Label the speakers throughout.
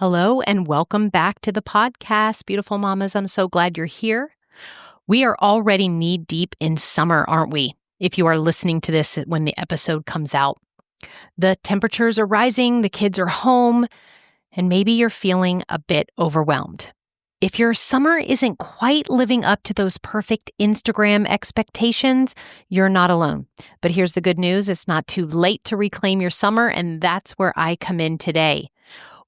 Speaker 1: Hello and welcome back to the podcast, beautiful mamas. I'm so glad you're here. We are already knee-deep in summer, aren't we? If you are listening to this when the episode comes out. The temperatures are rising, the kids are home, and maybe you're feeling a bit overwhelmed. If your summer isn't quite living up to those perfect Instagram expectations, you're not alone. But here's the good news, it's not too late to reclaim your summer, and that's where I come in today.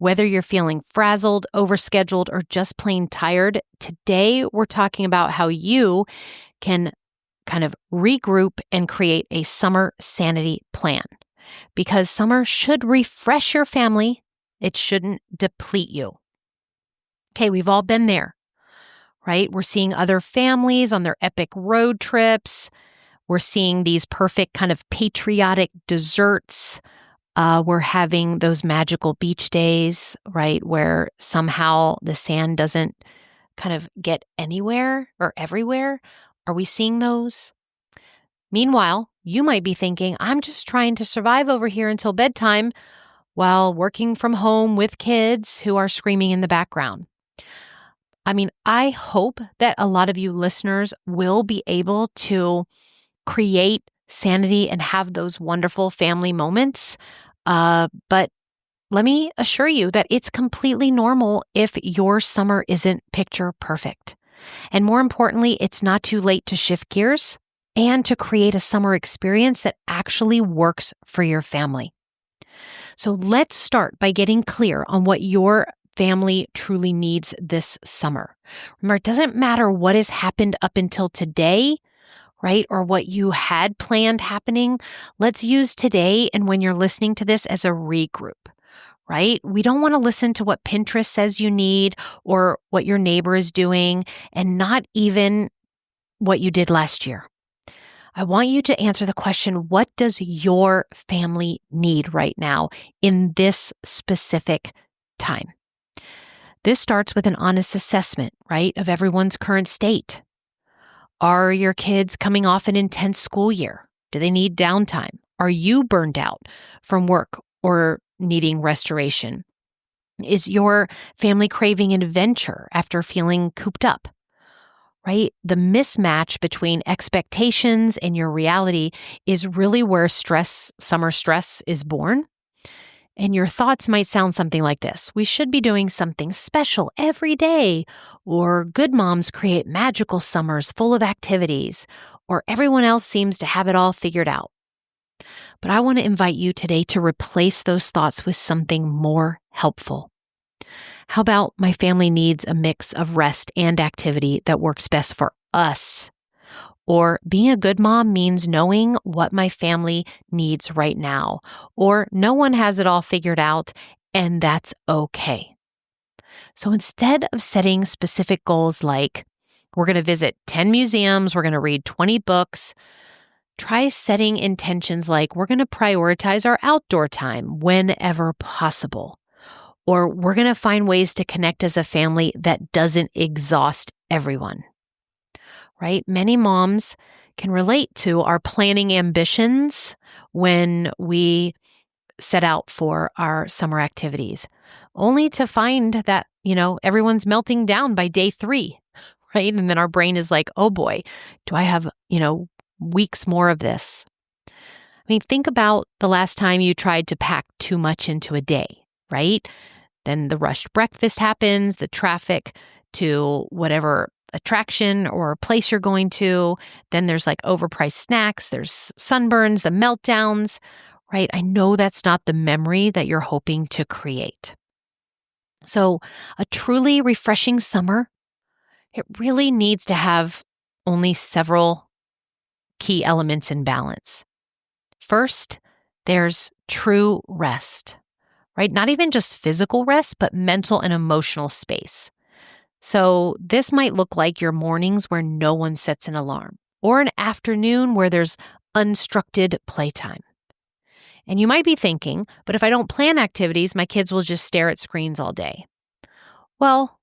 Speaker 1: Whether you're feeling frazzled, overscheduled, or just plain tired, today we're talking about how you can kind of regroup and create a summer sanity plan. Because summer should refresh your family, it shouldn't deplete you. Okay, we've all been there, right? We're seeing other families on their epic road trips. We're seeing these perfect kind of patriotic desserts. We're having those magical beach days, right, where somehow the sand doesn't kind of get anywhere or everywhere. Are we seeing those? Meanwhile, you might be thinking, I'm just trying to survive over here until bedtime while working from home with kids who are screaming in the background. I hope that a lot of you listeners will be able to create sanity and have those wonderful family moments. But let me assure you that it's completely normal if your summer isn't picture perfect. And more importantly, it's not too late to shift gears and to create a summer experience that actually works for your family. So let's start by getting clear on what your family truly needs this summer. Remember, it doesn't matter what has happened up until today, right? Or what you had planned happening. Let's use today and when you're listening to this as a regroup, right? We don't want to listen to what Pinterest says you need or what your neighbor is doing and not even what you did last year. I want you to answer the question, what does your family need right now in this specific time? This starts with an honest assessment, right, of everyone's current state. Are your kids coming off an intense school year? Do they need downtime? Are you burned out from work or needing restoration? Is your family craving an adventure after feeling cooped up? Right? The mismatch between expectations and your reality is really where summer stress is born. And your thoughts might sound something like this. We should be doing something special every day. Or good moms create magical summers full of activities. Or everyone else seems to have it all figured out. But I want to invite you today to replace those thoughts with something more helpful. How about my family needs a mix of rest and activity that works best for us? Or being a good mom means knowing what my family needs right now. Or no one has it all figured out, and that's okay. So instead of setting specific goals like, we're going to visit 10 museums, we're going to read 20 books, try setting intentions like, we're going to prioritize our outdoor time whenever possible. Or we're going to find ways to connect as a family that doesn't exhaust everyone. Right? Many moms can relate to our planning ambitions when we set out for our summer activities, only to find that, everyone's melting down by day 3, right? And then our brain is like, oh boy, do I have, weeks more of this? Think about the last time you tried to pack too much into a day, right? Then the rushed breakfast happens, the traffic to whatever attraction or place you're going to. Then there's like overpriced snacks, there's sunburns, the meltdowns, right? I know that's not the memory that you're hoping to create. So a truly refreshing summer, it really needs to have only several key elements in balance. First, there's true rest, right? Not even just physical rest, but mental and emotional space. So this might look like your mornings where no one sets an alarm, or an afternoon where there's unstructured playtime. And you might be thinking, but if I don't plan activities, my kids will just stare at screens all day. Well,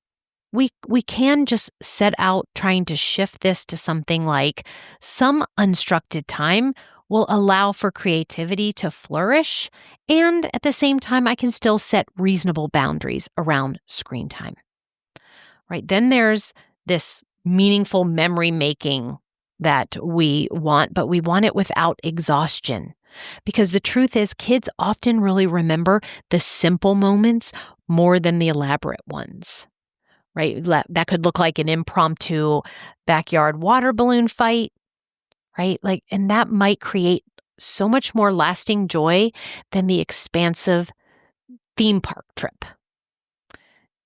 Speaker 1: we can just set out trying to shift this to something like some unstructured time will allow for creativity to flourish. And at the same time, I can still set reasonable boundaries around screen time. Right? Then there's this meaningful memory making that we want, but we want it without exhaustion. Because the truth is, kids often really remember the simple moments more than the elaborate ones, right? That could look like an impromptu backyard water balloon fight, right? And that might create so much more lasting joy than the expansive theme park trip.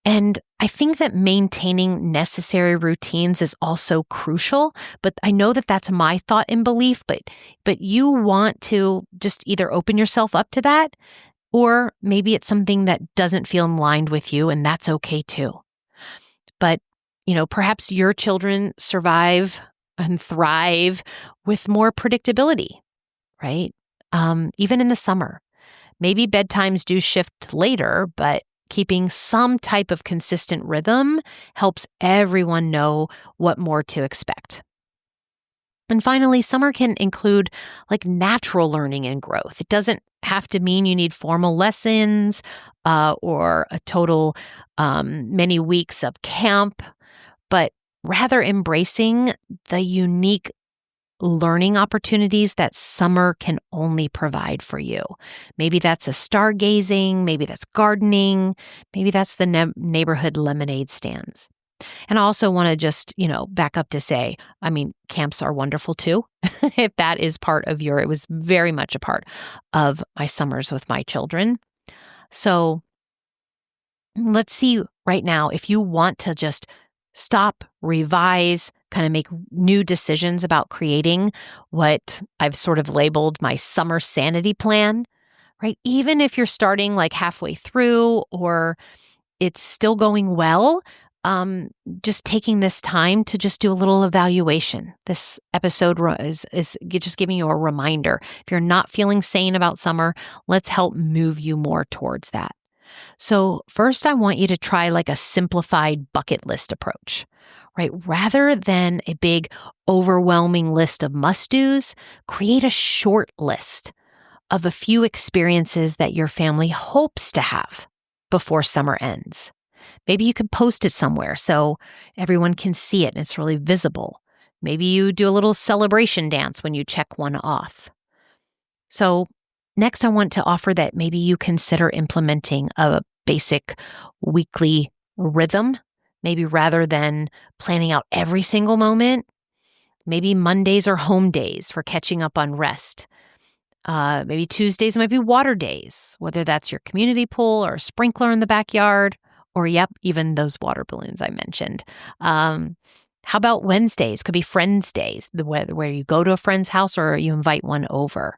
Speaker 1: And I think that maintaining necessary routines is also crucial, but I know that that's my thought and belief, but you want to just either open yourself up to that, or maybe it's something that doesn't feel in line with you, and that's okay too. But, perhaps your children survive and thrive with more predictability, right? Even in the summer. Maybe bedtimes do shift later, but keeping some type of consistent rhythm helps everyone know what more to expect. And finally, summer can include natural learning and growth. It doesn't have to mean you need formal lessons or a total many weeks of camp, but rather embracing the unique learning opportunities that summer can only provide for you. Maybe that's a stargazing, maybe that's gardening, maybe that's the neighborhood lemonade stands. And I also want to just, back up to say, camps are wonderful too. If that is it was very much a part of my summers with my children. So let's see right now, if you want to just stop, revise, kind of make new decisions about creating what I've sort of labeled my summer sanity plan, right? Even if you're starting halfway through or it's still going well, just taking this time to just do a little evaluation. This episode is just giving you a reminder. If you're not feeling sane about summer, let's help move you more towards that. So first, I want you to try a simplified bucket list approach, right? Rather than a big, overwhelming list of must-dos, create a short list of a few experiences that your family hopes to have before summer ends. Maybe you can post it somewhere so everyone can see it and it's really visible. Maybe you do a little celebration dance when you check one off. So next, I want to offer that maybe you consider implementing a basic weekly rhythm, maybe rather than planning out every single moment. Maybe Mondays are home days for catching up on rest. Maybe Tuesdays might be water days, whether that's your community pool or a sprinkler in the backyard, or even those water balloons I mentioned. How about Wednesdays? Could be friends days, where you go to a friend's house or you invite one over.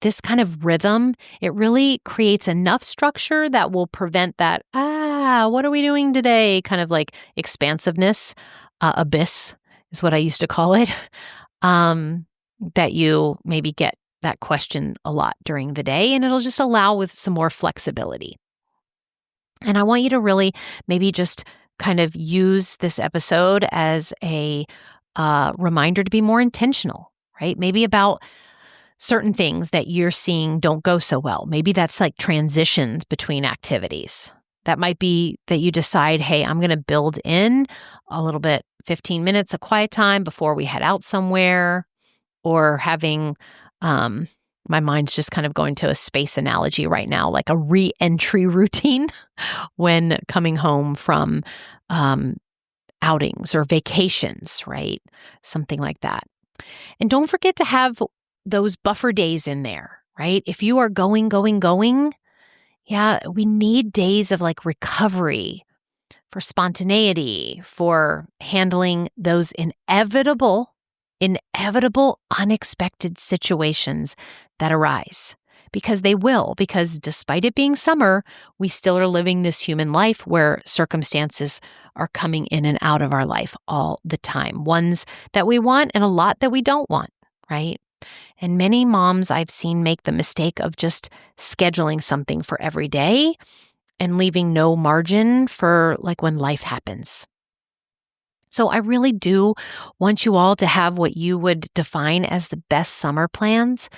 Speaker 1: This kind of rhythm, it really creates enough structure that will prevent that, what are we doing today? Kind of expansiveness, abyss is what I used to call it, that you maybe get that question a lot during the day, and it'll just allow with some more flexibility. And I want you to really maybe just kind of use this episode as a reminder to be more intentional, right? Maybe about certain things that you're seeing don't go so well. Maybe that's transitions between activities. That might be that you decide, hey, I'm going to build in a little bit, 15 minutes of quiet time before we head out somewhere, or having, my mind's just kind of going to a space analogy right now, like a re-entry routine when coming home from outings or vacations, right? Something like that. And don't forget to have those buffer days in there, right? If you are going, we need days of recovery, for spontaneity, for handling those inevitable, unexpected situations that arise. Because they will, because despite it being summer, we still are living this human life where circumstances are coming in and out of our life all the time. Ones that we want and a lot that we don't want, right? And many moms I've seen make the mistake of just scheduling something for every day and leaving no margin for when life happens. So I really do want you all to have what you would define as the best summer plans.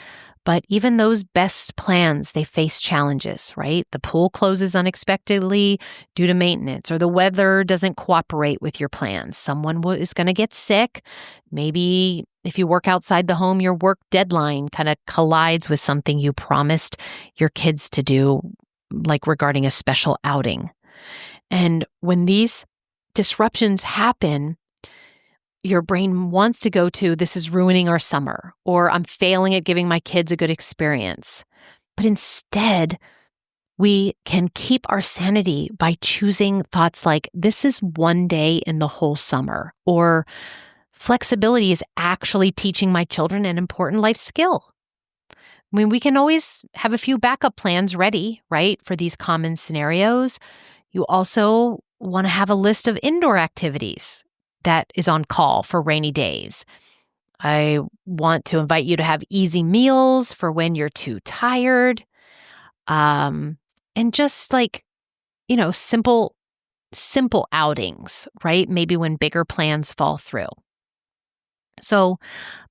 Speaker 1: But even those best plans, they face challenges, right? The pool closes unexpectedly due to maintenance, or the weather doesn't cooperate with your plans. Someone is going to get sick. Maybe if you work outside the home, your work deadline kind of collides with something you promised your kids to do, like regarding a special outing. And when these disruptions happen, your brain wants to go to, this is ruining our summer, or I'm failing at giving my kids a good experience. But instead, we can keep our sanity by choosing thoughts like, this is one day in the whole summer, or flexibility is actually teaching my children an important life skill. I mean, we can always have a few backup plans ready, right, for these common scenarios. You also want to have a list of indoor activities that is on call for rainy days. I want to invite you to have easy meals for when you're too tired. And just like, simple outings, right? Maybe when bigger plans fall through. So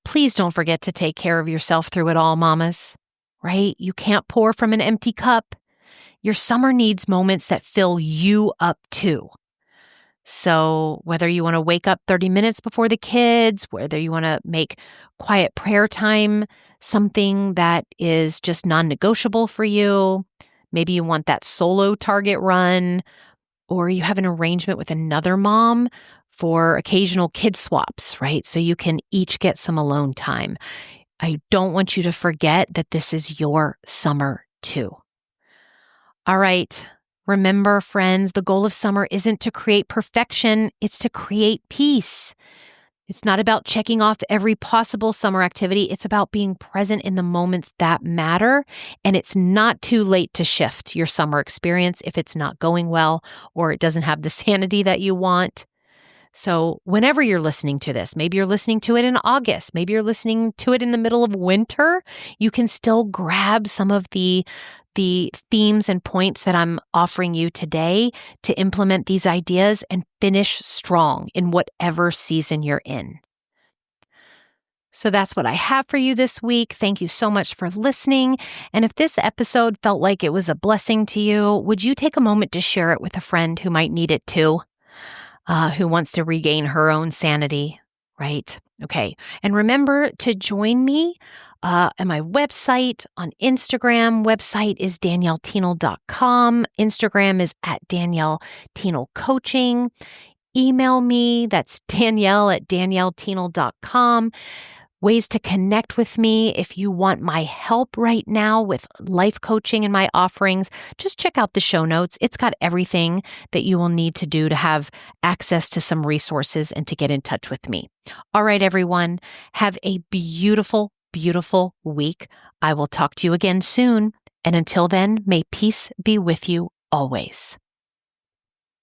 Speaker 1: please don't forget to take care of yourself through it all, mamas, right? You can't pour from an empty cup. Your summer needs moments that fill you up too. So whether you want to wake up 30 minutes before the kids, whether you want to make quiet prayer time something that is just non-negotiable for you, maybe you want that solo Target run, or you have an arrangement with another mom for occasional kid swaps, right? So you can each get some alone time. I don't want you to forget that this is your summer too. All right. Remember, friends, the goal of summer isn't to create perfection, it's to create peace. It's not about checking off every possible summer activity. It's about being present in the moments that matter. And it's not too late to shift your summer experience if it's not going well or it doesn't have the sanity that you want. So whenever you're listening to this, maybe you're listening to it in August, maybe you're listening to it in the middle of winter, you can still grab some of the themes and points that I'm offering you today to implement these ideas and finish strong in whatever season you're in. So that's what I have for you this week. Thank you so much for listening. And if this episode felt like it was a blessing to you, would you take a moment to share it with a friend who might need it too, who wants to regain her own sanity, right? Okay. And remember to join me at my website on Instagram. Website is danielletenold.com. Instagram is at Danielle Tenold Coaching. Email me. That's danielle@danielletenold.com. Ways to connect with me if you want my help right now with life coaching and my offerings, just check out the show notes. It's got everything that you will need to do to have access to some resources and to get in touch with me. All right, everyone, have a beautiful, beautiful week. I will talk to you again soon. And until then, may peace be with you always.